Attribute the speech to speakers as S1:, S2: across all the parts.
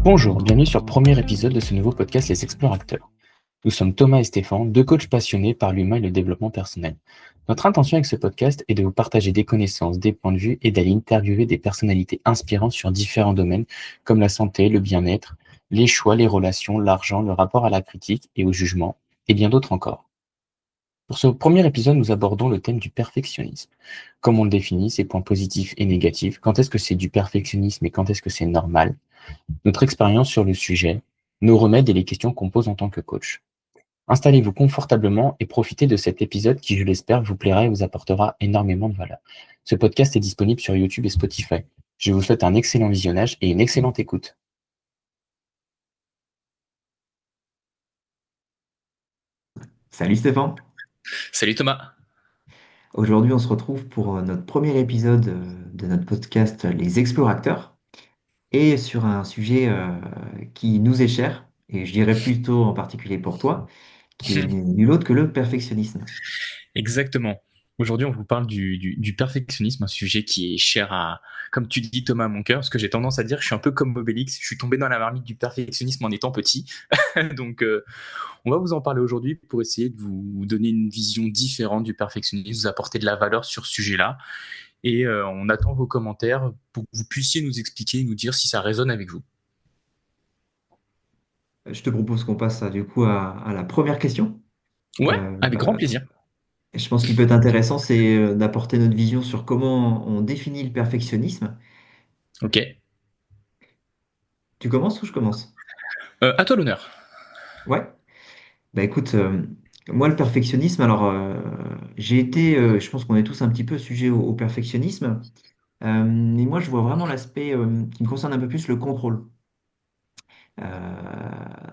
S1: Bonjour, bienvenue sur le premier épisode de ce nouveau podcast Les Explorateurs. Nous sommes Thomas et Stéphane, deux coachs passionnés par l'humain et le développement personnel. Notre intention avec ce podcast est de vous partager des connaissances, des points de vue et d'aller interviewer des personnalités inspirantes sur différents domaines comme la santé, le bien-être, les choix, les relations, l'argent, le rapport à la critique et au jugement, et bien d'autres encore. Pour ce premier épisode, nous abordons le thème du perfectionnisme. Comment on le définit, ses points positifs et négatifs, quand est-ce que c'est du perfectionnisme et quand est-ce que c'est normal, notre expérience sur le sujet, nos remèdes et les questions qu'on pose en tant que coach. Installez-vous confortablement et profitez de cet épisode qui, je l'espère, vous plaira et vous apportera énormément de valeur. Ce podcast est disponible sur YouTube et Spotify. Je vous souhaite un excellent visionnage et une excellente écoute.
S2: Salut Stéphane.
S1: Salut Thomas.
S2: Aujourd'hui, on se retrouve pour notre premier épisode de notre podcast Les Explorateurs et sur un sujet qui nous est cher, et je dirais plutôt en particulier pour toi, qui est nul autre que le perfectionnisme.
S1: Exactement. Aujourd'hui, on vous parle du perfectionnisme, un sujet qui est cher à, comme tu dis Thomas, à mon cœur, parce que j'ai tendance à dire que je suis un peu comme Obélix, je suis tombé dans la marmite du perfectionnisme en étant petit. Donc, on va vous en parler aujourd'hui pour essayer de vous donner une vision différente du perfectionnisme, vous apporter de la valeur sur ce sujet-là. Et on attend vos commentaires pour que vous puissiez nous expliquer, nous dire si ça résonne avec vous.
S2: Je te propose qu'on passe du coup à la première question.
S1: Ouais,
S2: Euh,
S1: avec grand plaisir.
S2: je pense qu'il peut être intéressant, c'est d'apporter notre vision sur comment on définit le perfectionnisme.
S1: Ok.
S2: Tu commences ou je commence?
S1: À toi l'honneur.
S2: Ouais. Bah écoute, moi le perfectionnisme, alors j'ai été, je pense qu'on est tous un petit peu sujet au perfectionnisme, mais moi je vois vraiment l'aspect qui me concerne un peu plus le contrôle.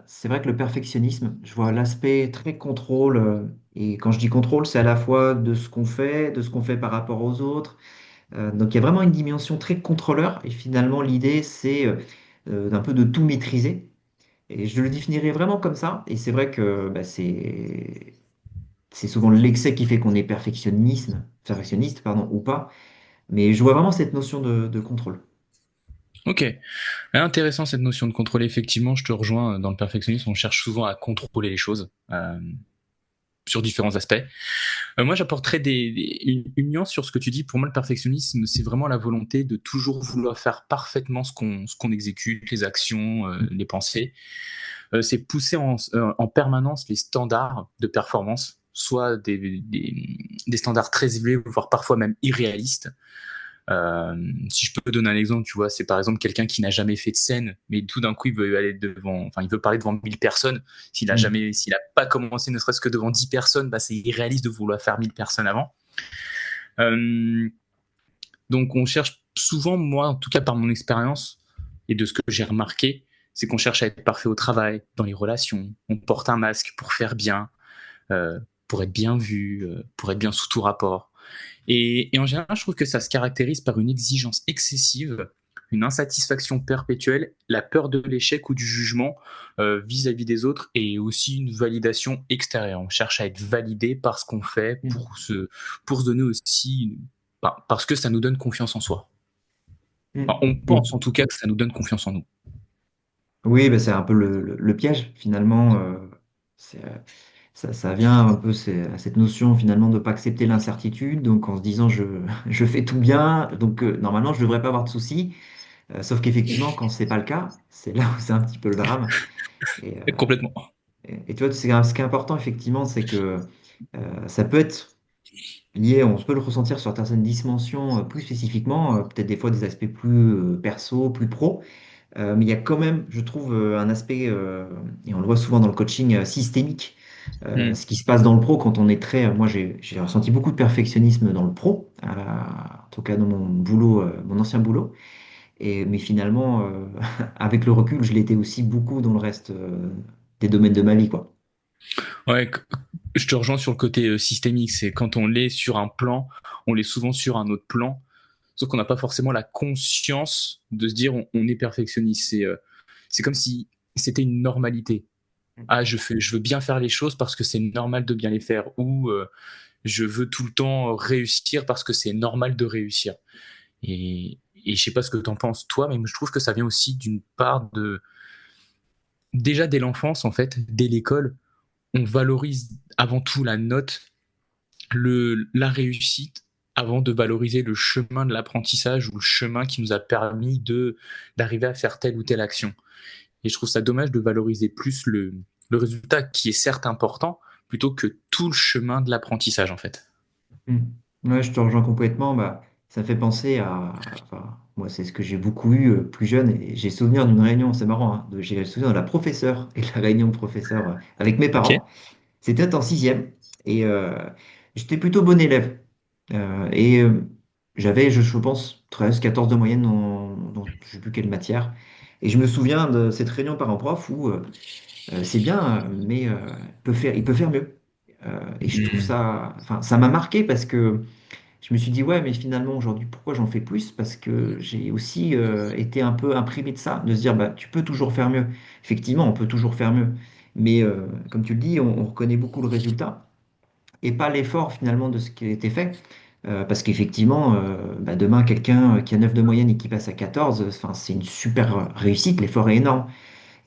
S2: C'est vrai que le perfectionnisme, je vois l'aspect très contrôle, et quand je dis contrôle, c'est à la fois de ce qu'on fait, de ce qu'on fait par rapport aux autres. Donc il y a vraiment une dimension très contrôleur, et finalement l'idée c'est d'un peu de tout maîtriser. Et je le définirais vraiment comme ça, et c'est vrai que bah, c'est souvent l'excès qui fait qu'on est perfectionniste, pardon, ou pas. Mais je vois vraiment cette notion de contrôle.
S1: Ok. Intéressant cette notion de contrôle. Effectivement, je te rejoins dans le perfectionnisme. On cherche souvent à contrôler les choses sur différents aspects. Moi, j'apporterais une nuance sur ce que tu dis. Pour moi, le perfectionnisme, c'est vraiment la volonté de toujours vouloir faire parfaitement ce qu'on exécute, les actions, les pensées. C'est pousser en permanence les standards de performance, soit des standards très élevés, voire parfois même irréalistes. Si je peux donner un exemple, tu vois, c'est par exemple quelqu'un qui n'a jamais fait de scène, mais tout d'un coup il veut aller devant, enfin il veut parler devant 1000 personnes.
S2: Mm.
S1: S'il a pas commencé ne serait-ce que devant 10 personnes, bah c'est irréaliste de vouloir faire 1000 personnes avant. Euh, donc on cherche souvent, moi en tout cas par mon expérience et de ce que j'ai remarqué, c'est qu'on cherche à être parfait au travail, dans les relations. On porte un masque pour faire bien, euh, pour être bien vu, pour être bien sous tout rapport. Et en général, je trouve que ça se caractérise par une exigence excessive, une insatisfaction perpétuelle, la peur de l'échec ou du jugement vis-à-vis des autres et aussi une validation extérieure. On cherche à être validé par ce qu'on fait
S2: Mm.
S1: pour se donner aussi, parce que ça nous donne confiance en soi. Enfin,
S2: Mm.
S1: on
S2: Mm.
S1: pense en tout cas que ça nous donne confiance en nous.
S2: Oui, bah, c'est un peu le piège, finalement. Ça vient un peu à cette notion, finalement, de ne pas accepter l'incertitude. Donc, en se disant, je fais tout bien, donc normalement, je ne devrais pas avoir de soucis. Sauf qu'effectivement, quand c'est pas le cas, c'est là où c'est un petit peu le drame. Et,
S1: Complètement.
S2: et tu vois, ce qui est important, effectivement, c'est que ça peut être lié, on peut le ressentir sur certaines dimensions plus spécifiquement, peut-être des fois des aspects plus perso, plus pro, mais il y a quand même, je trouve, un aspect, et on le voit souvent dans le coaching systémique,
S1: Mm.
S2: ce qui se passe dans le pro quand on est très, moi j'ai ressenti beaucoup de perfectionnisme dans le pro, en tout cas dans mon boulot, mon ancien boulot, mais finalement, avec le recul, je l'étais aussi beaucoup dans le reste des domaines de ma vie, quoi.
S1: Ouais, je te rejoins sur le côté systémique. C'est quand on l'est sur un plan, on l'est souvent sur un autre plan. Sauf qu'on n'a pas forcément la conscience de se dire on est perfectionniste. C'est comme si c'était une normalité. Ah, je veux bien faire les choses parce que c'est normal de bien les faire. Ou je veux tout le temps réussir parce que c'est normal de réussir. Et je sais pas ce que tu en penses toi, mais je trouve que ça vient aussi d'une part de déjà dès l'enfance, en fait, dès l'école, on valorise avant tout la note, la réussite, avant de valoriser le chemin de l'apprentissage ou le chemin qui nous a permis d'arriver à faire telle ou telle action. Et je trouve ça dommage de valoriser plus le résultat qui est certes important plutôt que tout le chemin de l'apprentissage en fait.
S2: Mm. Ouais, je te rejoins complètement. Bah, ça me fait penser à. Enfin, moi, c'est ce que j'ai beaucoup eu plus jeune. Et j'ai souvenir d'une réunion, c'est marrant, hein, j'ai souvenir de la professeure et de la réunion de professeur avec mes
S1: Ok.
S2: parents. C'était en sixième. Et j'étais plutôt bon élève. Et j'avais, je pense, 13, 14 de moyenne dans je ne sais plus quelle matière. Et je me souviens de cette réunion parent-prof où c'est bien, mais il peut faire mieux. Et je trouve
S1: Mhm.
S2: ça, enfin, ça m'a marqué parce que je me suis dit, ouais, mais finalement, aujourd'hui, pourquoi j'en fais plus? Parce que j'ai aussi été un peu imprimé de ça, de se dire, bah, tu peux toujours faire mieux. Effectivement, on peut toujours faire mieux. Mais comme tu le dis, on reconnaît beaucoup le résultat et pas l'effort finalement de ce qui a été fait. Parce qu'effectivement, bah, demain, quelqu'un qui a 9 de moyenne et qui passe à 14, enfin, c'est une super réussite, l'effort est énorme.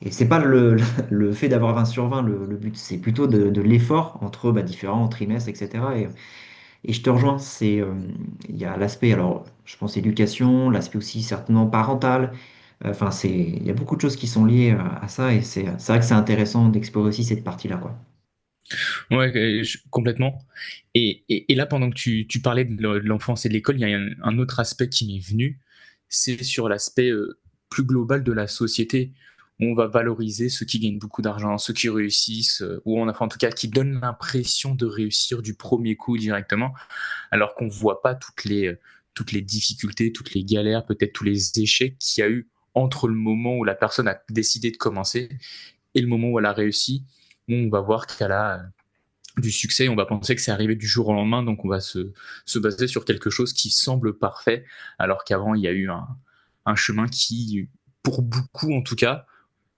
S2: Et c'est pas le fait d'avoir 20 sur 20 le but, c'est plutôt de l'effort entre bah, différents trimestres, etc. Et je te rejoins, il y a l'aspect, alors je pense éducation, l'aspect aussi certainement parental. Enfin, il y a beaucoup de choses qui sont liées à ça et c'est vrai que c'est intéressant d'explorer aussi cette partie-là, quoi.
S1: Ouais, complètement. Et là, pendant que tu parlais de l'enfance et de l'école, il y a un autre aspect qui m'est venu, c'est sur l'aspect plus global de la société, où on va valoriser ceux qui gagnent beaucoup d'argent, ceux qui réussissent, ou en tout cas qui donnent l'impression de réussir du premier coup directement, alors qu'on voit pas toutes les difficultés, toutes les galères, peut-être tous les échecs qu'il y a eu entre le moment où la personne a décidé de commencer et le moment où elle a réussi, où on va voir qu'elle a du succès, on va penser que c'est arrivé du jour au lendemain, donc on va se baser sur quelque chose qui semble parfait, alors qu'avant, il y a eu un chemin qui, pour beaucoup en tout cas,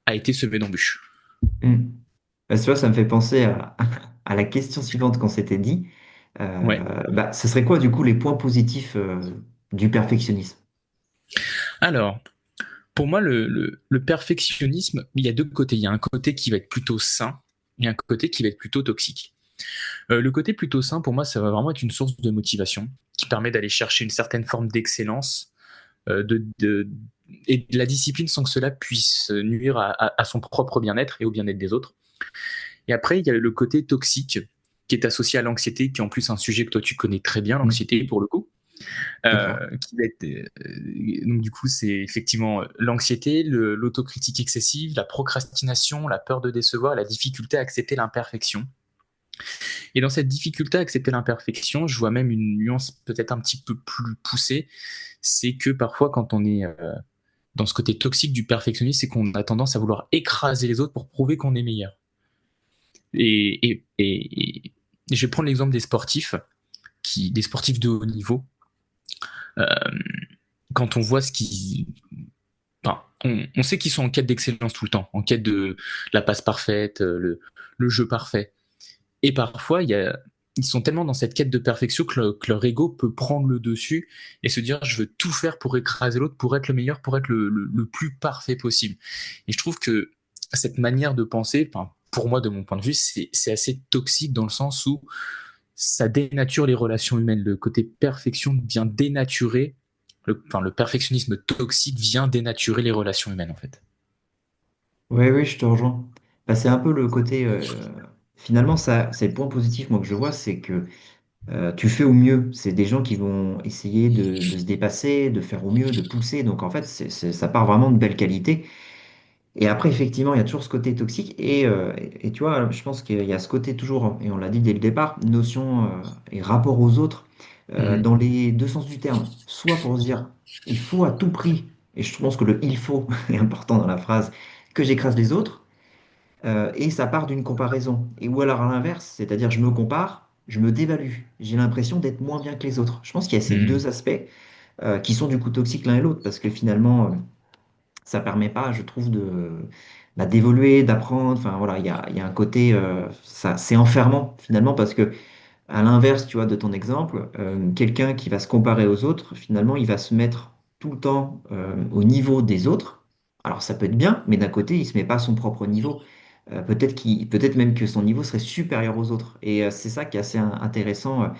S1: a été semé d'embûches.
S2: Mm. Bah, tu vois, ça me fait penser à la question suivante qu'on s'était dit.
S1: Ouais.
S2: Bah, ce serait quoi du coup les points positifs du perfectionnisme?
S1: Alors, pour moi, le perfectionnisme, il y a deux côtés. Il y a un côté qui va être plutôt sain, et un côté qui va être plutôt toxique. Le côté plutôt sain, pour moi, ça va vraiment être une source de motivation qui permet d'aller chercher une certaine forme d'excellence et de la discipline sans que cela puisse nuire à son propre bien-être et au bien-être des autres. Et après, il y a le côté toxique qui est associé à l'anxiété, qui est en plus un sujet que toi tu connais très bien,
S2: Mm.
S1: l'anxiété pour le coup.
S2: C'est clair.
S1: Qui va être, donc du coup, c'est effectivement l'anxiété, l'autocritique excessive, la procrastination, la peur de décevoir, la difficulté à accepter l'imperfection. Et dans cette difficulté à accepter l'imperfection, je vois même une nuance peut-être un petit peu plus poussée, c'est que parfois quand on est dans ce côté toxique du perfectionnisme, c'est qu'on a tendance à vouloir écraser les autres pour prouver qu'on est meilleur. Et je vais prendre l'exemple des sportifs, des sportifs de haut niveau. Euh, Quand on voit ce qui, enfin, on sait qu'ils sont en quête d'excellence tout le temps, en quête de la passe parfaite, le jeu parfait. Et parfois, ils sont tellement dans cette quête de perfection que leur ego peut prendre le dessus et se dire je veux tout faire pour écraser l'autre, pour être le meilleur, pour être le plus parfait possible. Et je trouve que cette manière de penser, enfin, pour moi, de mon point de vue, c'est assez toxique dans le sens où ça dénature les relations humaines. Le côté perfection vient dénaturer, enfin, le perfectionnisme toxique vient dénaturer les relations humaines, en fait.
S2: Oui, oui, je te rejoins. Bah, c'est un peu le côté. Finalement, ça, c'est le point positif, moi, que je vois, c'est que tu fais au mieux. C'est des gens qui vont essayer de se dépasser, de faire au mieux, de pousser. Donc, en fait, ça part vraiment de belle qualité. Et après, effectivement, il y a toujours ce côté toxique. Et tu vois, je pense qu'il y a ce côté toujours, et on l'a dit dès le départ, notion et rapport aux autres,
S1: Mhm.
S2: dans les deux sens du terme. Soit pour se dire, il faut à tout prix, et je pense que le il faut est important dans la phrase, que j'écrase les autres, et ça part d'une comparaison. Et ou alors à l'inverse, c'est-à-dire je me compare, je me dévalue. J'ai l'impression d'être moins bien que les autres. Je pense qu'il y a ces
S1: Mhm.
S2: deux aspects qui sont du coup toxiques l'un et l'autre, parce que finalement, ça permet pas, je trouve, bah, d'évoluer, d'apprendre. Enfin voilà, il y a un côté, ça, c'est enfermant finalement, parce que à l'inverse, tu vois, de ton exemple, quelqu'un qui va se comparer aux autres, finalement, il va se mettre tout le temps au niveau des autres, Alors ça peut être bien, mais d'un côté, il se met pas à son propre niveau. Peut-être même que son niveau serait supérieur aux autres. Et c'est ça qui est assez intéressant.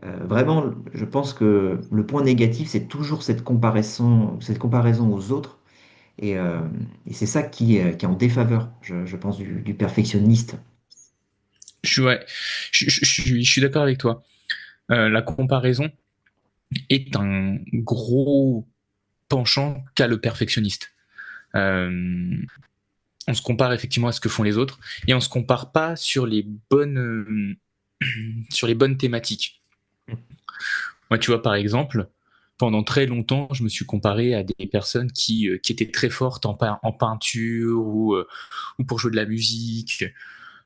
S2: Vraiment, je pense que le point négatif, c'est toujours cette comparaison aux autres. Et, euh, et c'est ça qui est en défaveur, je pense, du perfectionniste.
S1: Ouais, je suis d'accord avec toi. La comparaison est un gros penchant qu'a le perfectionniste. Euh, on se compare effectivement à ce que font les autres et on se compare pas sur les bonnes thématiques. Moi, tu vois, par exemple, pendant très longtemps, je me suis comparé à des personnes qui étaient très fortes en peinture ou pour jouer de la musique,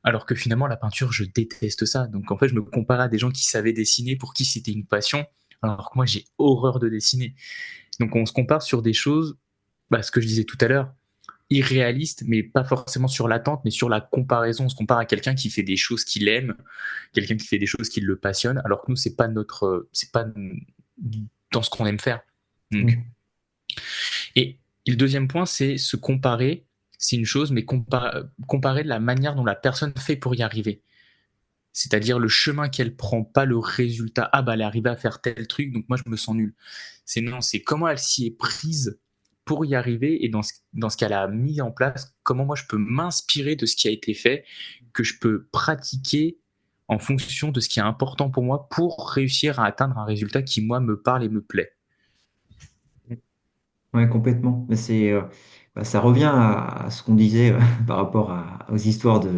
S1: alors que finalement, la peinture, je déteste ça. Donc, en fait, je me comparais à des gens qui savaient dessiner, pour qui c'était une passion, alors que moi, j'ai horreur de dessiner. Donc, on se compare sur des choses, bah, ce que je disais tout à l'heure, irréalistes, mais pas forcément sur l'attente, mais sur la comparaison. On se compare à quelqu'un qui fait des choses qu'il aime, quelqu'un qui fait des choses qui le passionnent, alors que nous, c'est pas dans ce qu'on aime faire. Donc,
S2: Mm.
S1: et le deuxième point, c'est se comparer. C'est une chose, mais comparer la manière dont la personne fait pour y arriver. C'est-à-dire le chemin qu'elle prend, pas le résultat. Ah bah elle est arrivée à faire tel truc, donc moi je me sens nul. C'est non, c'est comment elle s'y est prise pour y arriver et dans ce qu'elle a mis en place, comment moi je peux m'inspirer de ce qui a été fait, que je peux pratiquer en fonction de ce qui est important pour moi pour réussir à atteindre un résultat qui moi me parle et me plaît.
S2: Ouais, complètement. Mais ça revient à ce qu'on disait par rapport aux histoires de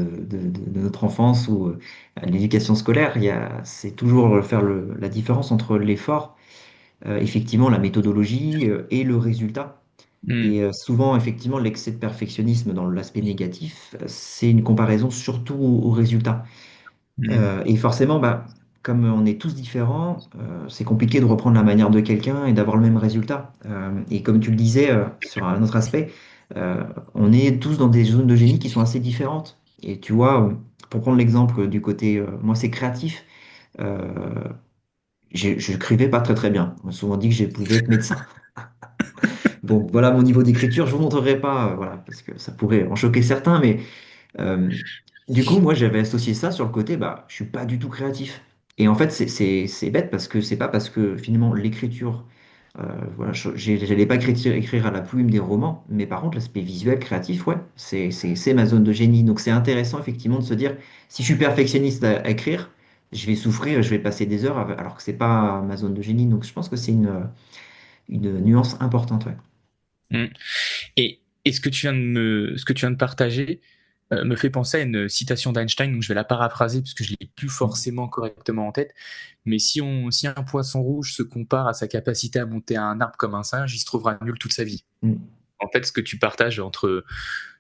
S2: notre enfance ou à l'éducation scolaire. C'est toujours faire la différence entre l'effort, effectivement, la méthodologie et le résultat.
S1: Mm,
S2: Et souvent, effectivement, l'excès de perfectionnisme dans l'aspect négatif, c'est une comparaison surtout au résultat.
S1: mm,
S2: Et forcément, bah, comme on est tous différents, c'est compliqué de reprendre la manière de quelqu'un et d'avoir le même résultat. Et comme tu le disais sur un autre aspect, euh, on est tous dans des zones de génie qui sont assez différentes. Et tu vois, pour prendre l'exemple du côté, moi c'est créatif, euh, je n'écrivais pas très très bien. On m'a souvent dit que je pouvais être médecin. Bon, voilà mon niveau d'écriture, je ne vous montrerai pas, voilà, parce que ça pourrait en choquer certains, mais euh, du coup, moi, j'avais associé ça sur le côté, bah, je suis pas du tout créatif. Et en fait, c'est bête parce que c'est pas parce que finalement l'écriture, voilà, j'allais pas écrire à la plume des romans, mais par contre, l'aspect visuel, créatif, ouais, c'est ma zone de génie. Donc c'est intéressant effectivement de se dire, si je suis perfectionniste à écrire, je vais souffrir, je vais passer des heures, alors que c'est pas ma zone de génie. Donc je pense que c'est une nuance importante, ouais.
S1: mm. Et ce que tu viens de partager me fait penser à une citation d'Einstein, donc je vais la paraphraser parce que je l'ai plus forcément correctement en tête. Mais si un poisson rouge se compare à sa capacité à monter à un arbre comme un singe, il se trouvera nul toute sa vie.
S2: Mm.
S1: En fait, ce que tu partages entre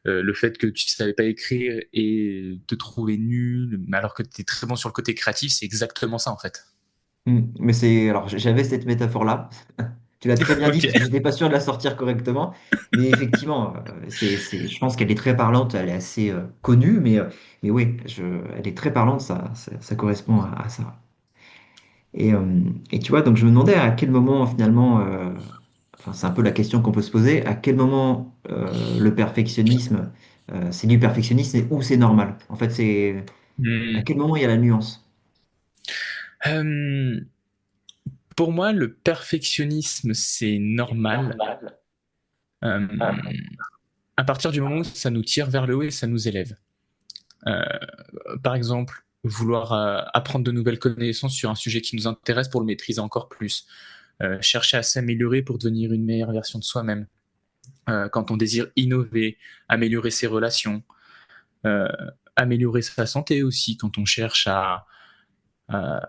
S1: le fait que tu savais pas écrire et te trouver nul, mais alors que tu es très bon sur le côté créatif, c'est exactement ça en fait.
S2: Mais alors j'avais cette métaphore-là. Tu l'as très bien dit
S1: Ok.
S2: parce que j'étais pas sûr de la sortir correctement. Mais effectivement, je pense qu'elle est très parlante. Elle est assez connue, mais oui, elle est très parlante. Ça correspond à ça. Et, euh, et tu vois, donc je me demandais à quel moment finalement, enfin c'est un peu la question qu'on peut se poser, à quel moment le perfectionnisme, c'est du perfectionnisme ou c'est normal. En fait, c'est à
S1: Hmm.
S2: quel moment il y a la nuance.
S1: Euh, pour moi, le perfectionnisme, c'est normal. Euh, à partir du moment où ça nous tire vers le haut et ça nous élève. Euh, par exemple, vouloir apprendre de nouvelles connaissances sur un sujet qui nous intéresse pour le maîtriser encore plus. Chercher à s'améliorer pour devenir une meilleure version de soi-même. Quand on désire innover, améliorer ses relations, euh, améliorer sa santé aussi, quand on cherche à, à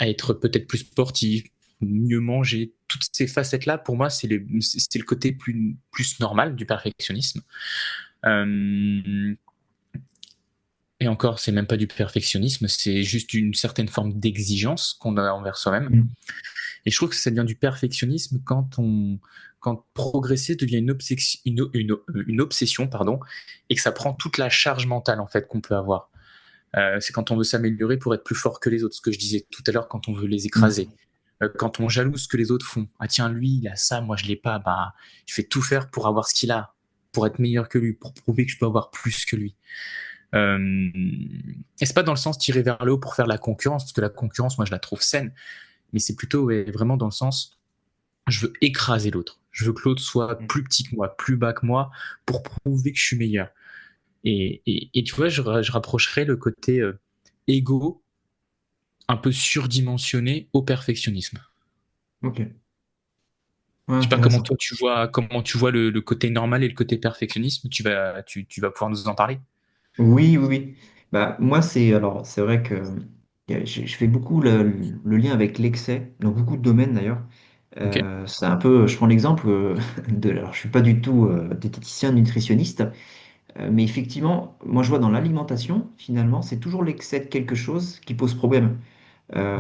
S1: être peut-être plus sportif, mieux manger. Toutes ces facettes-là, pour moi, c'est le côté plus normal du perfectionnisme. Euh, et encore, c'est même pas du perfectionnisme, c'est juste une certaine forme d'exigence qu'on a envers soi-même.
S2: Mm.
S1: Et je trouve que ça devient du perfectionnisme quand progresser devient une obsession, pardon, et que ça prend toute la charge mentale en fait qu'on peut avoir. C'est quand on veut s'améliorer pour être plus fort que les autres, ce que je disais tout à l'heure, quand on veut les écraser.
S2: Mm.
S1: Quand on jalouse ce que les autres font. Ah tiens, lui, il a ça, moi je l'ai pas. Bah, je fais tout faire pour avoir ce qu'il a. pour être meilleur que lui, pour prouver que je peux avoir plus que lui. Et c'est pas dans le sens tirer vers le haut pour faire la concurrence, parce que la concurrence, moi, je la trouve saine, mais c'est plutôt vraiment dans le sens, je veux écraser l'autre. Je veux que l'autre soit plus petit que moi, plus bas que moi, pour prouver que je suis meilleur. Et tu vois, je rapprocherais le côté égo un peu surdimensionné au perfectionnisme.
S2: Ok. Ouais,
S1: Je sais pas comment
S2: intéressant.
S1: toi comment tu vois le côté normal et le côté perfectionnisme. Tu vas pouvoir nous en parler.
S2: Oui, oui, oui. Bah, moi, c'est vrai que je fais beaucoup le lien avec l'excès, dans beaucoup de domaines d'ailleurs.
S1: Ok.
S2: C'est un peu, je prends l'exemple alors je suis pas du tout diététicien, nutritionniste, mais effectivement, moi je vois dans l'alimentation, finalement, c'est toujours l'excès de quelque chose qui pose problème.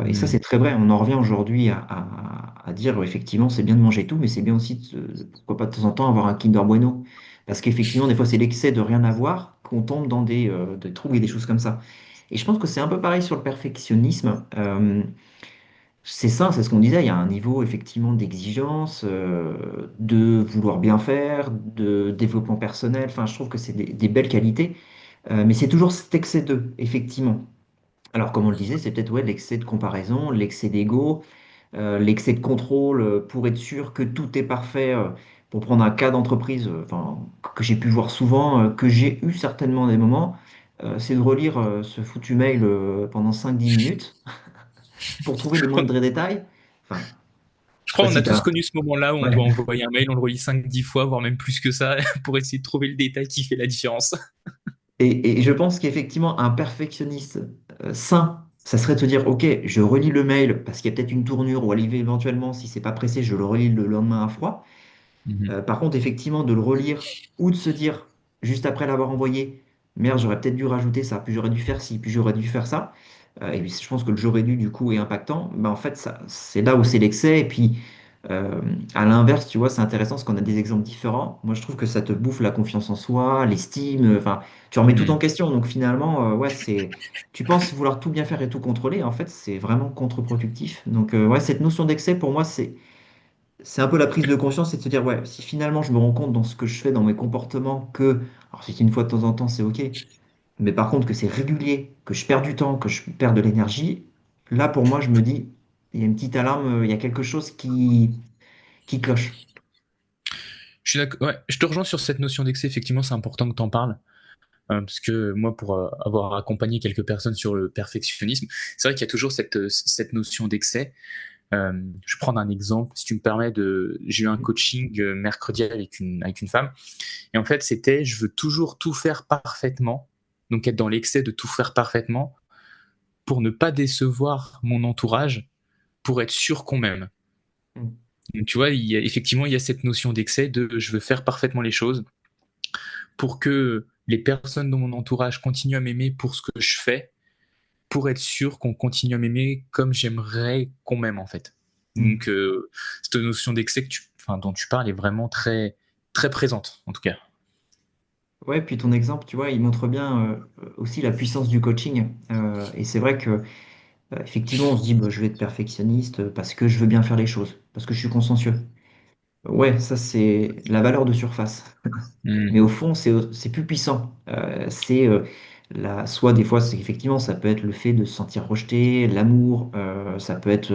S2: Et ça,
S1: Hmm.
S2: c'est très vrai. On en revient aujourd'hui à dire, effectivement, c'est bien de manger tout, mais c'est bien aussi, pourquoi pas de temps en temps, avoir un Kinder Bueno. Parce qu'effectivement, des fois, c'est l'excès de rien avoir qu'on tombe dans des troubles et des choses comme ça. Et je pense que c'est un peu pareil sur le perfectionnisme. C'est ça, c'est ce qu'on disait. Il y a un niveau, effectivement, d'exigence, de vouloir bien faire, de développement personnel. Enfin, je trouve que c'est des belles qualités. Mais c'est toujours cet excès de, effectivement. Alors, comme on le disait, c'est peut-être ouais, l'excès de comparaison, l'excès d'ego, l'excès de contrôle pour être sûr que tout est parfait. Pour prendre un cas d'entreprise enfin, que j'ai pu voir souvent, que j'ai eu certainement des moments, c'est de relire ce foutu mail pendant 5-10 minutes pour trouver les moindres détails. Enfin,
S1: Je
S2: je sais pas
S1: crois qu'on
S2: si
S1: a
S2: tu
S1: tous
S2: as...
S1: connu ce moment-là où on
S2: Ouais.
S1: doit envoyer un mail, on le relit 5-10 fois, voire même plus que ça, pour essayer de trouver le détail qui fait la différence.
S2: Et je pense qu'effectivement, un perfectionniste sain, ça serait de se dire, OK, je relis le mail parce qu'il y a peut-être une tournure ou éventuellement, si c'est pas pressé, je le relis le lendemain à froid.
S1: Mhm.
S2: Par contre, effectivement, de le relire ou de se dire, juste après l'avoir envoyé, merde, j'aurais peut-être dû rajouter ça, puis j'aurais dû faire ci, puis j'aurais dû faire ça. Et puis, je pense que le j'aurais dû, du coup, est impactant. Ben, en fait, ça, c'est là où c'est l'excès. Et puis, euh, à l'inverse, tu vois, c'est intéressant parce qu'on a des exemples différents. Moi, je trouve que ça te bouffe la confiance en soi, l'estime. Enfin, tu remets tout en
S1: Mhm.
S2: question. Donc, finalement, ouais, tu penses vouloir tout bien faire et tout contrôler. En fait, c'est vraiment contre-productif. Donc, ouais, cette notion d'excès, pour moi, c'est un peu la prise de conscience, c'est de se dire, ouais, si finalement je me rends compte dans ce que je fais, dans mes comportements, alors si c'est une fois de temps en temps, c'est OK, mais par contre que c'est régulier, que je perds du temps, que je perds de l'énergie, là pour moi, je me dis, il y a une petite alarme, il y a quelque chose qui cloche.
S1: Je suis d'accord. Ouais, je te rejoins sur cette notion d'excès. Effectivement, c'est important que tu en parles. Parce que moi, pour avoir accompagné quelques personnes sur le perfectionnisme, c'est vrai qu'il y a toujours cette notion d'excès. Je vais prendre un exemple, si tu me permets. J'ai eu un coaching mercredi avec une femme, et en fait, c'était je veux toujours tout faire parfaitement, donc être dans l'excès de tout faire parfaitement pour ne pas décevoir mon entourage, pour être sûr qu'on m'aime.
S2: Mm.
S1: Donc, tu vois, effectivement, il y a cette notion d'excès de je veux faire parfaitement les choses pour que les personnes dans mon entourage continuent à m'aimer pour ce que je fais, pour être sûr qu'on continue à m'aimer comme j'aimerais qu'on m'aime en fait.
S2: Mm.
S1: Donc cette notion d'excès dont tu parles est vraiment très très présente en tout cas.
S2: Ouais, puis ton exemple, tu vois, il montre bien aussi la puissance du coaching. Et c'est vrai que effectivement, on se dit, bah, je vais être perfectionniste parce que je veux bien faire les choses, parce que je suis consciencieux. Ouais, ça c'est la valeur de surface.
S1: Mm.
S2: Mais au fond, c'est plus puissant. Soit des fois, c'est effectivement, ça peut être le fait de se sentir rejeté, l'amour, ça peut être.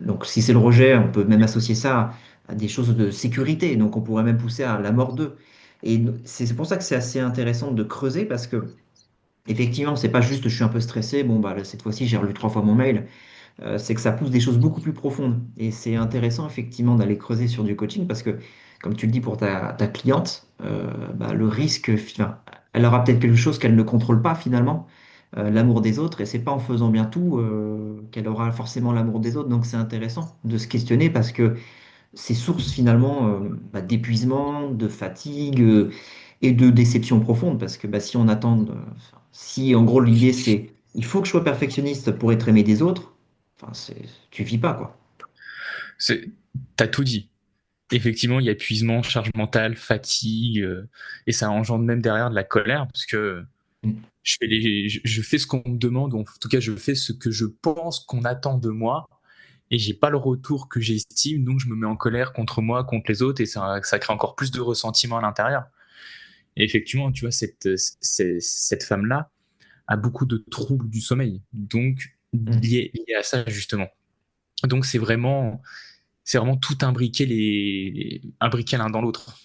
S2: Donc, si c'est le rejet, on peut même associer ça à des choses de sécurité. Donc, on pourrait même pousser à la mort d'eux. Et c'est pour ça que c'est assez intéressant de creuser parce que, effectivement, c'est pas juste je suis un peu stressé, bon, bah, là, cette fois-ci, j'ai relu 3 fois mon mail. C'est que ça pousse des choses beaucoup plus profondes. Et c'est intéressant effectivement d'aller creuser sur du coaching parce que, comme tu le dis pour ta cliente, bah, le risque, enfin, elle aura peut-être quelque chose qu'elle ne contrôle pas finalement, l'amour des autres, et c'est pas en faisant bien tout qu'elle aura forcément l'amour des autres. Donc c'est intéressant de se questionner parce que c'est source finalement bah, d'épuisement, de fatigue et de déception profonde parce que bah, si on attend, si en gros l'idée c'est il faut que je sois perfectionniste pour être aimé des autres, enfin tu vis pas quoi.
S1: C'est T'as tout dit. Effectivement, il y a épuisement, charge mentale, fatigue, et ça engendre même derrière de la colère parce que
S2: Mm.
S1: je fais ce qu'on me demande, ou en tout cas je fais ce que je pense qu'on attend de moi, et j'ai pas le retour que j'estime, donc je me mets en colère contre moi, contre les autres, et ça crée encore plus de ressentiment à l'intérieur. Et effectivement, tu vois, cette femme-là a beaucoup de troubles du sommeil, donc
S2: Mm.
S1: lié à ça justement. Donc c'est vraiment tout imbriqué l'un dans l'autre.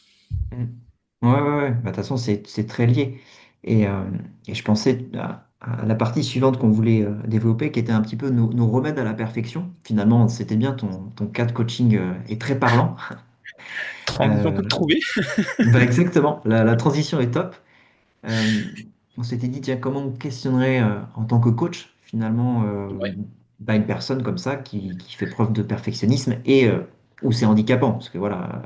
S2: Mm. Ouais, ouais, ouais. Bah, de toute façon, c'est très lié. Et et je pensais à la partie suivante qu'on voulait développer, qui était un petit peu nos remèdes à la perfection. Finalement, c'était bien, ton cas de coaching est très parlant.
S1: Transition
S2: Euh,
S1: toute trouvée.
S2: Bah exactement, la transition est top. Euh, on s'était dit, tiens, comment on questionnerait en tant que coach, finalement,
S1: Ouais.
S2: bah, une personne comme ça qui fait preuve de perfectionnisme et où c'est handicapant. Parce que voilà,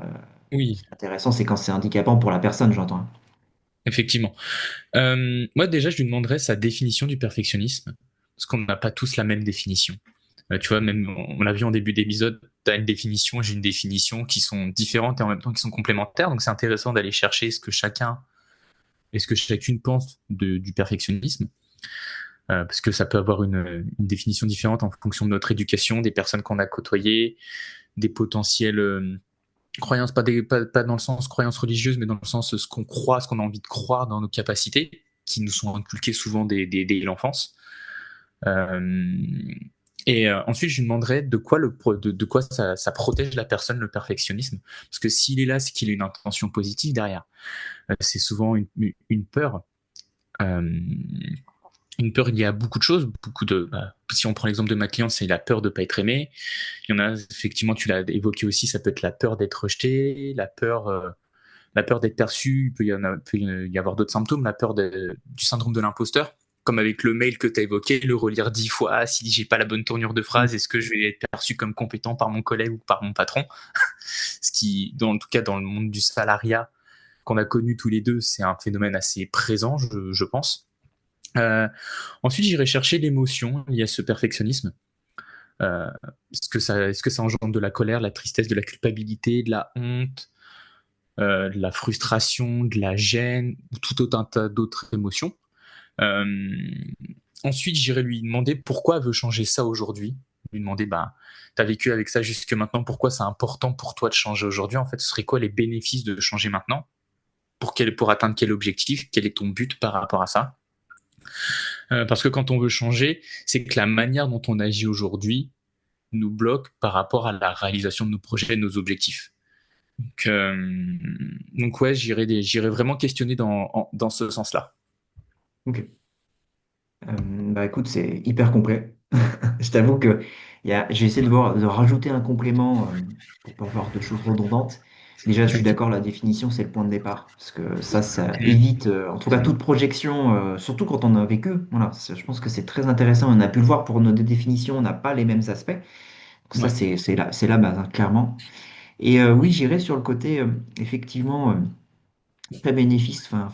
S1: Oui,
S2: ce qui est intéressant, c'est quand c'est handicapant pour la personne, j'entends, hein.
S1: effectivement. Moi, déjà, je lui demanderais sa définition du perfectionnisme, parce qu'on n'a pas tous la même définition. Tu vois, même on l'a vu en début d'épisode, tu as une définition, j'ai une définition qui sont différentes et en même temps qui sont complémentaires. Donc c'est intéressant d'aller chercher ce que chacune pense du perfectionnisme, parce que ça peut avoir une définition différente en fonction de notre éducation, des personnes qu'on a côtoyées, des potentiels croyances, pas dans le sens croyances religieuses, mais dans le sens ce qu'on croit, ce qu'on a envie de croire dans nos capacités, qui nous sont inculquées souvent dès l'enfance. Euh, ensuite, je lui demanderais de quoi ça protège la personne, le perfectionnisme. Parce que s'il est là, c'est qu'il a une intention positive derrière. C'est souvent une peur. Euh, une peur liée à beaucoup de choses. Si on prend l'exemple de ma cliente, c'est la peur de ne pas être aimé. Il y en a, effectivement, tu l'as évoqué aussi, ça peut être la peur d'être rejeté, la peur d'être perçu, il peut y avoir d'autres symptômes, la peur du syndrome de l'imposteur, comme avec le mail que tu as évoqué, le relire 10 fois, si j'ai pas la bonne tournure de phrase, est-ce que je vais être perçu comme compétent par mon collègue ou par mon patron? Ce qui, en tout cas, dans le monde du salariat qu'on a connu tous les deux, c'est un phénomène assez présent, je pense. Euh, Ensuite, j'irai chercher l'émotion liée à ce perfectionnisme. Euh, est-ce que ça engendre de la colère, de la tristesse, de la culpabilité, de la honte, de la frustration, de la gêne, ou tout autant un tas d'autres émotions. Euh, Ensuite, j'irai lui demander pourquoi elle veut changer ça aujourd'hui. Lui demander, bah, t'as vécu avec ça jusque maintenant, pourquoi c'est important pour toi de changer aujourd'hui? En fait, ce serait quoi les bénéfices de changer maintenant? Pour atteindre quel objectif? Quel est ton but par rapport à ça? Parce que quand on veut changer, c'est que la manière dont on agit aujourd'hui nous bloque par rapport à la réalisation de nos projets, de nos objectifs. Donc ouais, j'irai vraiment questionner dans ce sens-là.
S2: Ok. Bah écoute, c'est hyper complet. Je t'avoue que j'ai essayé de rajouter un complément pour pas avoir de choses redondantes. Déjà, je suis
S1: Ok.
S2: d'accord, la définition, c'est le point de départ. Parce que ça évite, en tout cas, toute projection, surtout quand on a vécu. Voilà, je pense que c'est très intéressant. On a pu le voir pour nos deux définitions, on n'a pas les mêmes aspects. Donc ça,
S1: Ouais.
S2: c'est la base, hein, clairement. Et oui, j'irai sur le côté, effectivement. Très bénéfice. Enfin,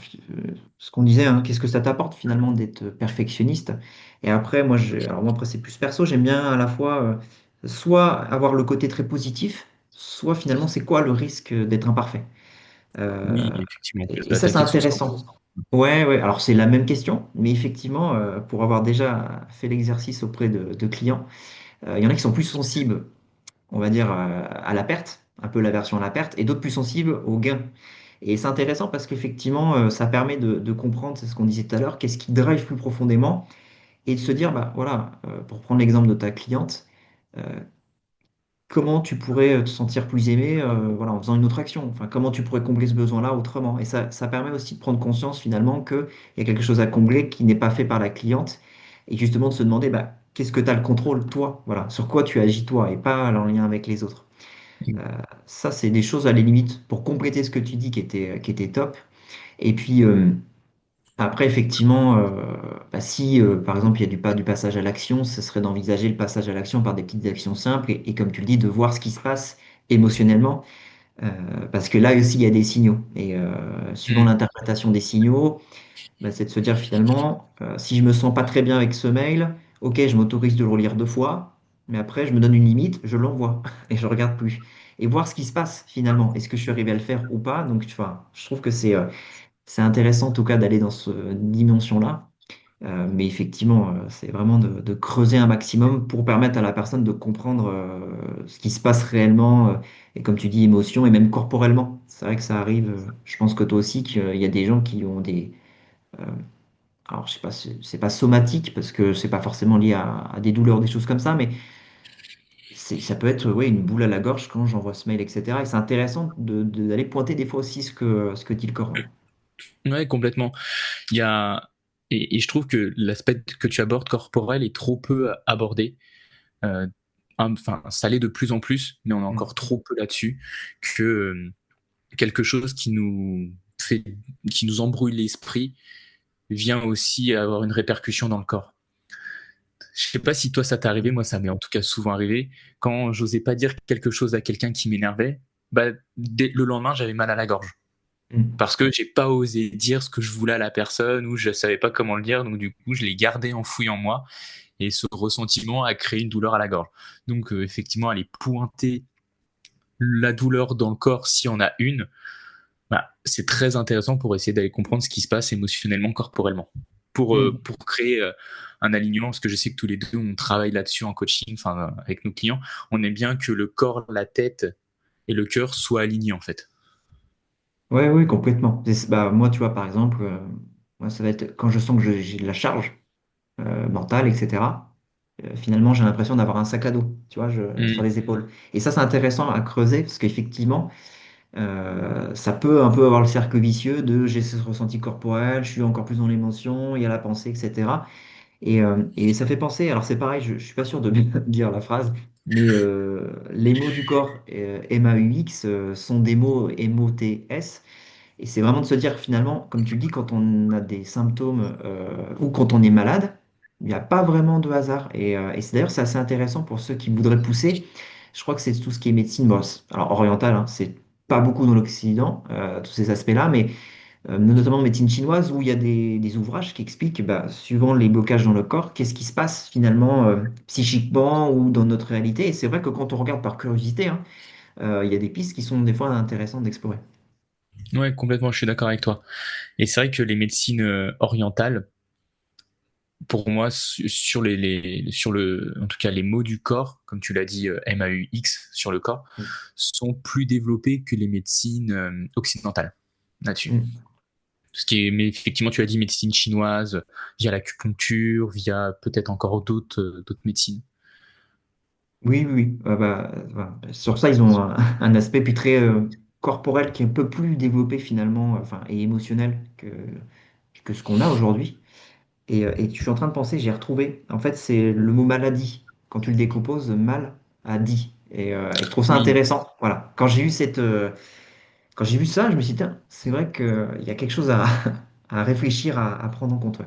S2: ce qu'on disait, hein, qu'est-ce que ça t'apporte finalement d'être perfectionniste? Et après, alors moi après c'est plus perso, j'aime bien à la fois soit avoir le côté très positif, soit finalement c'est quoi le risque d'être imparfait?
S1: Oui,
S2: Euh,
S1: effectivement, tu
S2: et
S1: peux
S2: ça c'est
S1: attaquer ce sens.
S2: intéressant. Ouais, ouais. Alors c'est la même question, mais effectivement, pour avoir déjà fait l'exercice auprès de clients, il y en a qui sont plus sensibles, on va dire, à la perte, un peu l'aversion à la perte, et d'autres plus sensibles au gain. Et c'est intéressant parce qu'effectivement, ça permet de comprendre, c'est ce qu'on disait tout à l'heure, qu'est-ce qui drive plus profondément, et de se dire, bah voilà, pour prendre l'exemple de ta cliente, euh, comment tu pourrais te sentir plus aimé, voilà, en faisant une autre action. Enfin, comment tu pourrais combler ce besoin-là autrement. Et ça permet aussi de prendre conscience finalement qu'il y a quelque chose à combler qui n'est pas fait par la cliente, et justement de se demander, bah, qu'est-ce que tu as le contrôle, toi, voilà, sur quoi tu agis toi, et pas en lien avec les autres. Euh, Ça, c'est des choses à la limite pour compléter ce que tu dis qui était top. Et puis après, effectivement, bah, si par exemple il y a pas du passage à l'action, ce serait d'envisager le passage à l'action par des petites actions simples et comme tu le dis, de voir ce qui se passe émotionnellement, parce que là aussi il y a des signaux. Et suivant
S1: Mm.
S2: l'interprétation des signaux, bah, c'est de se dire finalement, si je me sens pas très bien avec ce mail, ok, je m'autorise de le relire 2 fois, mais après je me donne une limite, je l'envoie et je regarde plus. Et voir ce qui se passe finalement. Est-ce que je suis arrivé à le faire ou pas? Donc, enfin, je trouve que c'est intéressant en tout cas d'aller dans cette dimension-là. Mais effectivement, c'est vraiment de creuser un maximum pour permettre à la personne de comprendre ce qui se passe réellement et comme tu dis, émotion et même corporellement. C'est vrai que ça arrive, je pense que toi aussi, qu'il y a des gens qui ont euh, alors je sais pas, c'est pas somatique parce que c'est pas forcément lié à des douleurs, des choses comme ça, mais ça peut être ouais, une boule à la gorge quand j'envoie ce mail, etc. Et c'est intéressant d'aller pointer des fois aussi ce que dit le corps. Ouais.
S1: Ouais, complètement. Il y a et je trouve que l'aspect que tu abordes corporel est trop peu abordé. Euh, enfin, ça l'est de plus en plus, mais on est encore
S2: Mm.
S1: trop peu là-dessus que quelque chose fait, qui nous embrouille l'esprit vient aussi avoir une répercussion dans le corps. Je sais pas si toi ça t'est arrivé, moi ça m'est en tout cas souvent arrivé. Quand j'osais pas dire quelque chose à quelqu'un qui m'énervait, bah, dès le lendemain j'avais mal à la gorge
S2: Mm.
S1: parce que j'ai pas osé dire ce que je voulais à la personne ou je savais pas comment le dire, donc du coup je l'ai gardé enfoui en moi et ce ressentiment a créé une douleur à la gorge. Donc effectivement aller pointer la douleur dans le corps si on a une, bah, c'est très intéressant pour essayer d'aller comprendre ce qui se passe émotionnellement, corporellement,
S2: Mm.
S1: pour créer un alignement, parce que je sais que tous les deux, on travaille là-dessus en coaching, enfin, avec nos clients, on aime bien que le corps, la tête et le cœur soient alignés, en fait.
S2: Ouais, oui, complètement. Bah, moi, tu vois, par exemple, moi, ça va être quand je sens que j'ai de la charge mentale, etc. Finalement, j'ai l'impression d'avoir un sac à dos, tu vois, sur
S1: Mm.
S2: les épaules. Et ça, c'est intéressant à creuser parce qu'effectivement, ça peut un peu avoir le cercle vicieux de j'ai ce ressenti corporel, je suis encore plus dans l'émotion, il y a la pensée, etc. Et ça fait penser, alors c'est pareil, je suis pas sûr de bien dire la phrase, mais les mots du corps, MAUX, sont des mots MOTS. Et c'est vraiment de se dire que finalement, comme tu le dis, quand on a des symptômes ou quand on est malade, il n'y a pas vraiment de hasard. Et c'est d'ailleurs c'est assez intéressant pour ceux qui voudraient pousser. Je crois que c'est tout ce qui est médecine, bon, alors orientale, hein, c'est pas beaucoup dans l'Occident, tous ces aspects-là, mais notamment médecine chinoise, où il y a des ouvrages qui expliquent, bah, suivant les blocages dans le corps, qu'est-ce qui se passe finalement psychiquement ou dans notre réalité. Et c'est vrai que quand on regarde par curiosité, hein, il y a des pistes qui sont des fois intéressantes d'explorer.
S1: Ouais, complètement, je suis d'accord avec toi. Et c'est vrai que les médecines orientales, pour moi, sur sur en tout cas, les mots du corps, comme tu l'as dit, MAUX sur le corps,
S2: Mm.
S1: sont plus développés que les médecines occidentales là-dessus.
S2: Mm.
S1: Ce qui est, mais effectivement, tu as dit médecine chinoise, via l'acupuncture, via peut-être encore d'autres médecines.
S2: Oui, oui, oui. Voilà. Sur ça, ils ont un aspect puis très corporel qui est un peu plus développé finalement, enfin, et émotionnel que ce qu'on a aujourd'hui. Et je suis en train de penser, j'ai retrouvé, en fait, c'est le mot maladie. Quand tu le décomposes, mal à dit. Et je trouve ça
S1: Oui,
S2: intéressant. Voilà. Quand j'ai vu ça, je me suis dit, tiens, c'est vrai qu'il y a quelque chose à réfléchir, à prendre en compte. Ouais.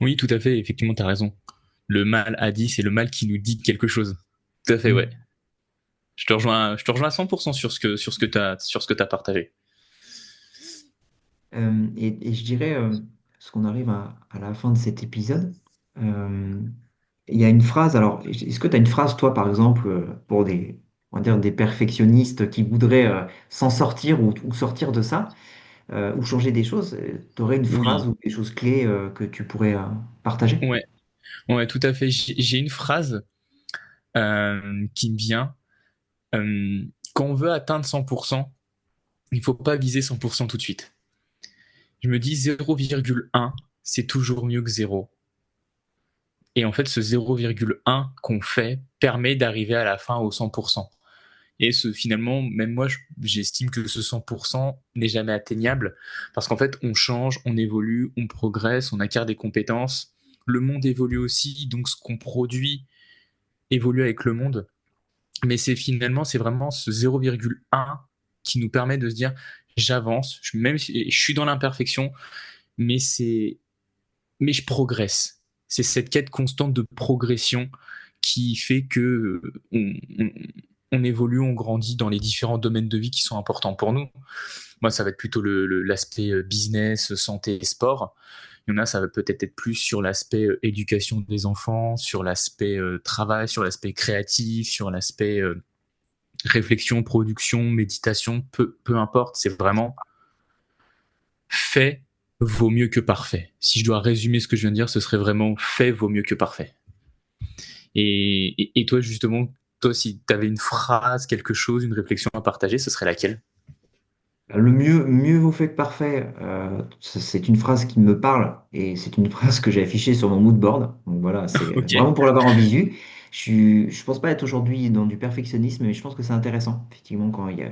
S1: oui, tout à fait. Effectivement, tu as raison. Le mal a dit, c'est le mal qui nous dit quelque chose. Tout à fait, ouais.
S2: Mm.
S1: Je te rejoins à 100% sur ce que sur ce que t'as partagé.
S2: Et je dirais, parce qu'on arrive à la fin de cet épisode, euh, il y a une phrase. Alors, est-ce que tu as une phrase, toi, par exemple, pour on va dire, des perfectionnistes qui voudraient s'en sortir ou sortir de ça, ou changer des choses? Tu aurais une phrase
S1: Oui,
S2: ou des choses clés que tu pourrais partager?
S1: ouais, ouais, tout à fait. J'ai une phrase qui me vient. Euh, Quand on veut atteindre 100%, il faut pas viser 100% tout de suite. Je me dis 0,1, c'est toujours mieux que 0. Et en fait, ce 0,1 qu'on fait permet d'arriver à la fin au 100%. Et finalement, même moi, j'estime que ce 100% n'est jamais atteignable parce qu'en fait, on change, on évolue, on progresse, on acquiert des compétences. Le monde évolue aussi, donc ce qu'on produit évolue avec le monde. Mais c'est vraiment ce 0,1 qui nous permet de se dire j'avance, même si je suis dans l'imperfection, mais mais je progresse. C'est cette quête constante de progression qui fait que on évolue, on grandit dans les différents domaines de vie qui sont importants pour nous. Moi, ça va être plutôt l'aspect business, santé et sport. Il y en a, ça va peut-être être plus sur l'aspect éducation des enfants, sur l'aspect travail, sur l'aspect créatif, sur l'aspect réflexion, production, méditation, peu importe. C'est vraiment fait vaut mieux que parfait. Si je dois résumer ce que je viens de dire, ce serait vraiment fait vaut mieux que parfait. Et toi, justement, toi, si tu avais une phrase, quelque chose, une réflexion à partager, ce serait laquelle?
S2: Le mieux vaut fait que parfait, c'est une phrase qui me parle et c'est une phrase que j'ai affichée sur mon mood board. Donc voilà, c'est
S1: Ok.
S2: vraiment pour l'avoir en visu. Je pense pas être aujourd'hui dans du perfectionnisme, mais je pense que c'est intéressant, effectivement, quand il y a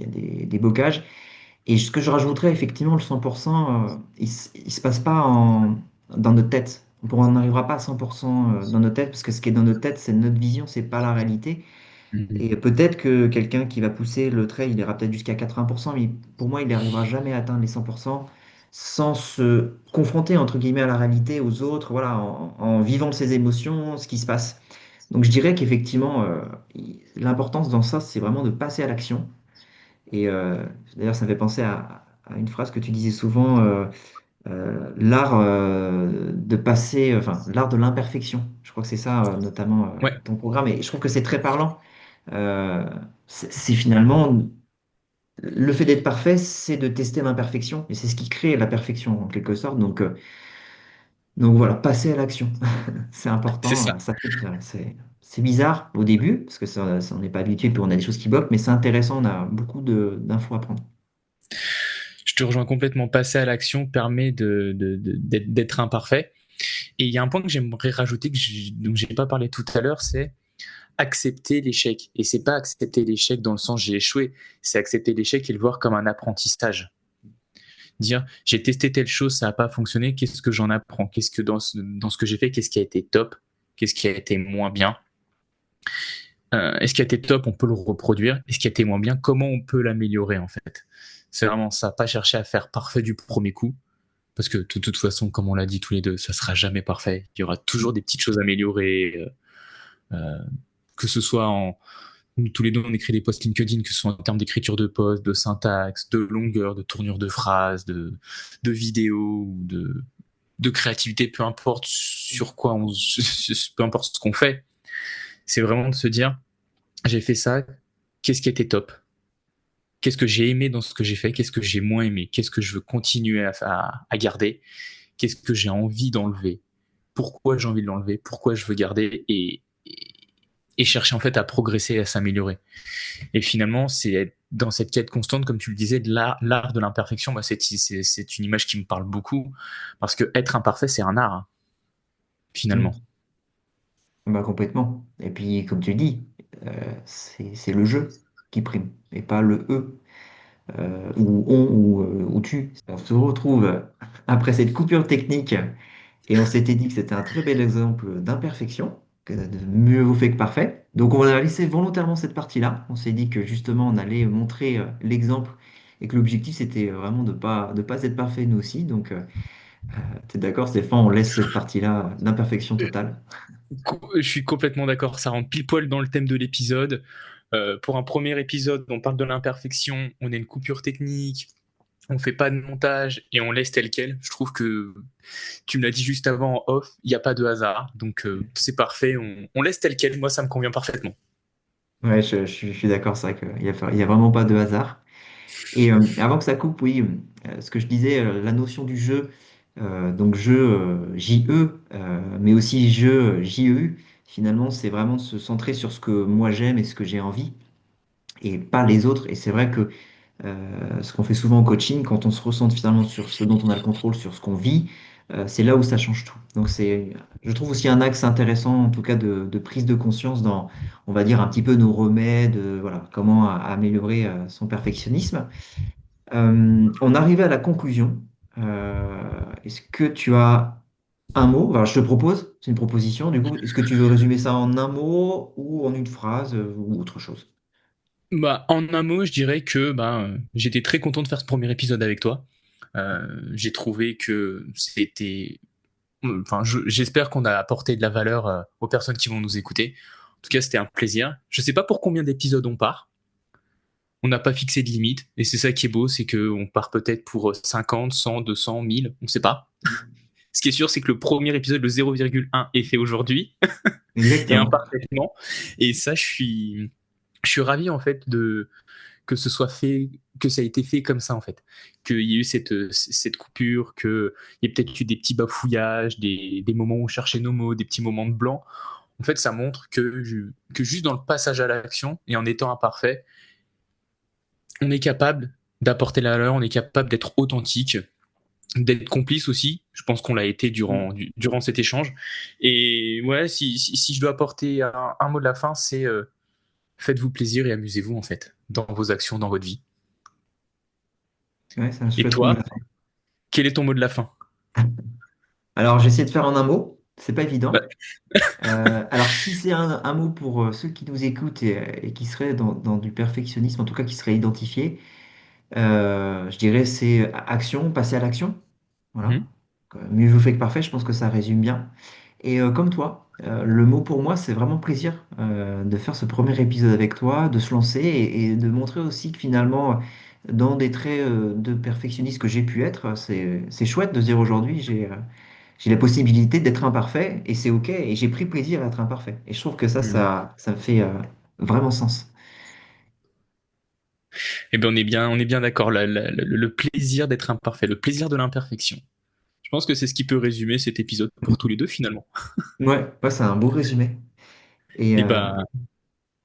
S2: des blocages. Et ce que je rajouterais, effectivement, le 100%, il se passe pas dans notre tête. On n'arrivera pas à 100% dans notre tête, parce que ce qui est dans notre tête, c'est notre vision, c'est pas la réalité.
S1: Mhm.
S2: Et peut-être que quelqu'un qui va pousser le trait, il ira peut-être jusqu'à 80%, mais pour moi, il n'arrivera jamais à atteindre les 100% sans se confronter, entre guillemets, à la réalité, aux autres, voilà, en vivant ses émotions, ce qui se passe. Donc je dirais qu'effectivement, l'importance dans ça, c'est vraiment de passer à l'action. Et d'ailleurs, ça me fait penser à une phrase que tu disais souvent, l'art de passer, enfin, l'art de l'imperfection. Je crois que c'est ça, notamment,
S1: Ouais,
S2: ton programme. Et je trouve que c'est très parlant. Euh, c'est finalement le fait d'être parfait, c'est de tester l'imperfection. Et c'est ce qui crée la perfection, en quelque sorte. Donc voilà, passer à l'action. C'est
S1: c'est
S2: important.
S1: ça.
S2: C'est bizarre au début, parce que ça, on n'est pas habitué, puis on a des choses qui bloquent, mais c'est intéressant. On a beaucoup d'infos à prendre.
S1: Je te rejoins complètement. Passer à l'action permet d'être imparfait. Et il y a un point que j'aimerais rajouter, dont j'ai pas parlé tout à l'heure, c'est accepter l'échec. Et c'est pas accepter l'échec dans le sens j'ai échoué, c'est accepter l'échec et le voir comme un apprentissage. Dire j'ai testé telle chose, ça n'a pas fonctionné, qu'est-ce que j'en apprends? Qu'est-ce que dans ce que j'ai fait, qu'est-ce qui a été top? Qu'est-ce qui a été moins bien? Est-ce qui a été top, on peut le reproduire? Est-ce qui a été moins bien, comment on peut l'améliorer en fait? C'est vraiment ça, pas chercher à faire parfait du premier coup, parce que de toute façon, comme on l'a dit tous les deux, ça sera jamais parfait. Il y aura toujours des petites choses à améliorer, euh, que ce soit en, nous, tous les deux, on écrit des posts LinkedIn, que ce soit en termes d'écriture de posts, de syntaxe, de longueur, de tournure de phrases, de vidéos, de créativité, peu importe sur quoi peu importe ce qu'on fait. C'est vraiment de se dire, j'ai fait ça, qu'est-ce qui était top? Qu'est-ce que j'ai aimé dans ce que j'ai fait? Qu'est-ce que j'ai moins aimé? Qu'est-ce que je veux continuer à garder? Qu'est-ce que j'ai envie d'enlever? Pourquoi j'ai envie de l'enlever? Pourquoi je veux garder? Et chercher en fait à progresser, à s'améliorer. Et finalement, c'est dans cette quête constante, comme tu le disais, de l'art de l'imperfection. Bah, c'est une image qui me parle beaucoup parce que être imparfait, c'est un art, hein, finalement.
S2: Mm. Bah, complètement. Et puis, comme tu dis, c'est le jeu qui prime et pas le eux, ou on, ou tu. On se retrouve après cette coupure technique et on s'était dit que c'était un très bel exemple d'imperfection, que de mieux vaut fait que parfait. Donc, on a laissé volontairement cette partie-là. On s'est dit que justement, on allait montrer l'exemple et que l'objectif, c'était vraiment de pas être parfait nous aussi. Donc, tu es d'accord, Stéphane, on laisse cette partie-là d'imperfection totale.
S1: Je suis complètement d'accord. Ça rentre pile poil dans le thème de l'épisode. Pour un premier épisode, on parle de l'imperfection, on a une coupure technique, on fait pas de montage et on laisse tel quel. Je trouve que tu me l'as dit juste avant en off, il n'y a pas de hasard. Donc c'est parfait, on laisse tel quel. Moi, ça me convient parfaitement.
S2: Ouais, je suis d'accord, c'est vrai qu'il y a vraiment pas de hasard. Et avant que ça coupe, oui, ce que je disais, la notion du jeu, donc jeu J-E, mais aussi jeu J-E-U, finalement, c'est vraiment de se centrer sur ce que moi j'aime et ce que j'ai envie, et pas les autres. Et c'est vrai que ce qu'on fait souvent en coaching, quand on se ressent finalement sur ce dont on a le contrôle, sur ce qu'on vit, c'est là où ça change tout. Donc c'est, je trouve aussi un axe intéressant, en tout cas de prise de conscience dans, on va dire, un petit peu nos remèdes, voilà, comment améliorer son perfectionnisme. On arrivait à la conclusion. Est-ce que tu as un mot? Alors, je te propose, c'est une proposition, du coup, est-ce que tu veux résumer ça en un mot ou en une phrase ou autre chose?
S1: Bah, en un mot, je dirais que j'étais très content de faire ce premier épisode avec toi. J'ai trouvé que c'était... Enfin, j'espère qu'on a apporté de la valeur aux personnes qui vont nous écouter. En tout cas, c'était un plaisir. Je sais pas pour combien d'épisodes on part. On n'a pas fixé de limite. Et c'est ça qui est beau, c'est qu'on part peut-être pour 50, 100, 200, 1000, on sait pas. Ce qui est sûr, c'est que le premier épisode, le 0,1, est fait aujourd'hui et
S2: Exactement.
S1: imparfaitement. Et ça, je suis ravi en fait que ce soit fait, que ça a été fait comme ça en fait, qu'il y ait eu cette coupure, qu'il y ait peut-être eu des petits bafouillages, des moments où on cherchait nos mots, des petits moments de blanc. En fait, ça montre que juste dans le passage à l'action et en étant imparfait, on est capable d'apporter la valeur, on est capable d'être authentique, d'être complice aussi. Je pense qu'on l'a été durant cet échange. Et ouais, si je dois apporter un mot de la fin, c'est faites-vous plaisir et amusez-vous en fait, dans vos actions, dans votre vie.
S2: Ouais, c'est un
S1: Et
S2: chouette mot de
S1: toi,
S2: la fin.
S1: quel est ton mot de la fin?
S2: Alors, j'essaie de faire en un mot. C'est pas
S1: Bah,
S2: évident. Alors, si c'est un mot pour ceux qui nous écoutent et qui seraient dans du perfectionnisme, en tout cas qui seraient identifiés, je dirais c'est action, passer à l'action. Voilà.
S1: mhm,
S2: Mieux vaut fait que parfait, je pense que ça résume bien. Et comme toi, le mot pour moi, c'est vraiment plaisir de faire ce premier épisode avec toi, de se lancer et de montrer aussi que finalement, dans des traits de perfectionniste que j'ai pu être, c'est chouette de se dire aujourd'hui, j'ai la possibilité d'être imparfait et c'est OK et j'ai pris plaisir à être imparfait. Et je trouve que
S1: mhm.
S2: ça me fait vraiment sens.
S1: Eh bien, on est bien d'accord. Le plaisir d'être imparfait, le plaisir de l'imperfection. Je pense que c'est ce qui peut résumer cet épisode pour tous les deux finalement.
S2: Ouais, c'est un beau résumé. Et
S1: Et bah,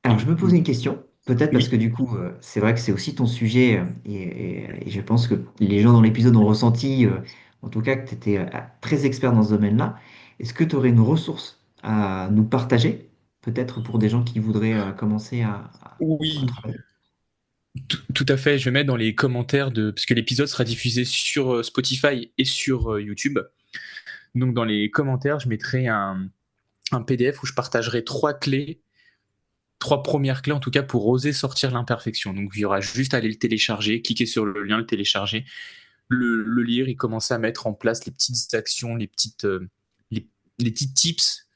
S2: alors, je me posais une question, peut-être parce que
S1: oui,
S2: du coup, c'est vrai que c'est aussi ton sujet, et je pense que les gens dans l'épisode ont ressenti, en tout cas, que tu étais très expert dans ce domaine-là. Est-ce que tu aurais une ressource à nous partager, peut-être pour des gens qui voudraient commencer à
S1: oui,
S2: travailler?
S1: tout à fait. Je vais mettre dans les commentaires parce que l'épisode sera diffusé sur Spotify et sur YouTube. Donc dans les commentaires, je mettrai un PDF où je partagerai trois clés, trois premières clés en tout cas pour oser sortir l'imperfection. Donc il y aura juste à aller le télécharger, cliquer sur le lien, le télécharger, le lire et commencer à mettre en place les petites actions, les, les petits tips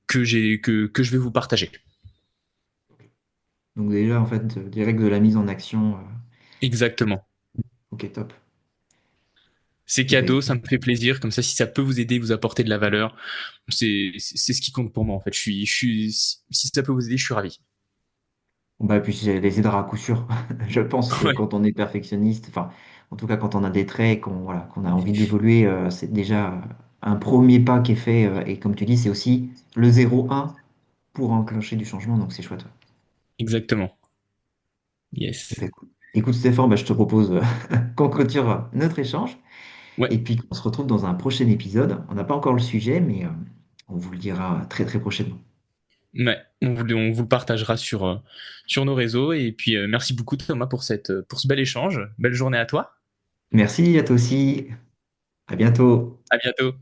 S1: que je vais vous partager.
S2: Donc déjà, en fait, direct de la mise en action.
S1: Exactement.
S2: Ok, top.
S1: C'est
S2: Eh ben,
S1: cadeau, ça
S2: écoute.
S1: me fait plaisir. Comme ça, si ça peut vous aider, vous apporter de la valeur, c'est ce qui compte pour moi en fait. Si ça peut vous aider, je suis ravi.
S2: Bon, bah, puis ça les aidera à coup sûr. Je pense que
S1: Ouais,
S2: quand on est perfectionniste, enfin, en tout cas quand on a des traits, qu'on a envie d'évoluer, c'est déjà un premier pas qui est fait. Et comme tu dis, c'est aussi le 0-1 pour enclencher du changement, donc c'est chouette.
S1: exactement.
S2: Eh
S1: Yes.
S2: ben, écoute Stéphane, bah, je te propose qu'on clôture notre échange
S1: Ouais,
S2: et puis qu'on se retrouve dans un prochain épisode. On n'a pas encore le sujet, mais on vous le dira très très prochainement.
S1: ouais. On vous le partagera sur nos réseaux. Et puis, merci beaucoup Thomas pour ce bel échange. Belle journée à toi.
S2: Merci à toi aussi. À bientôt.
S1: À bientôt.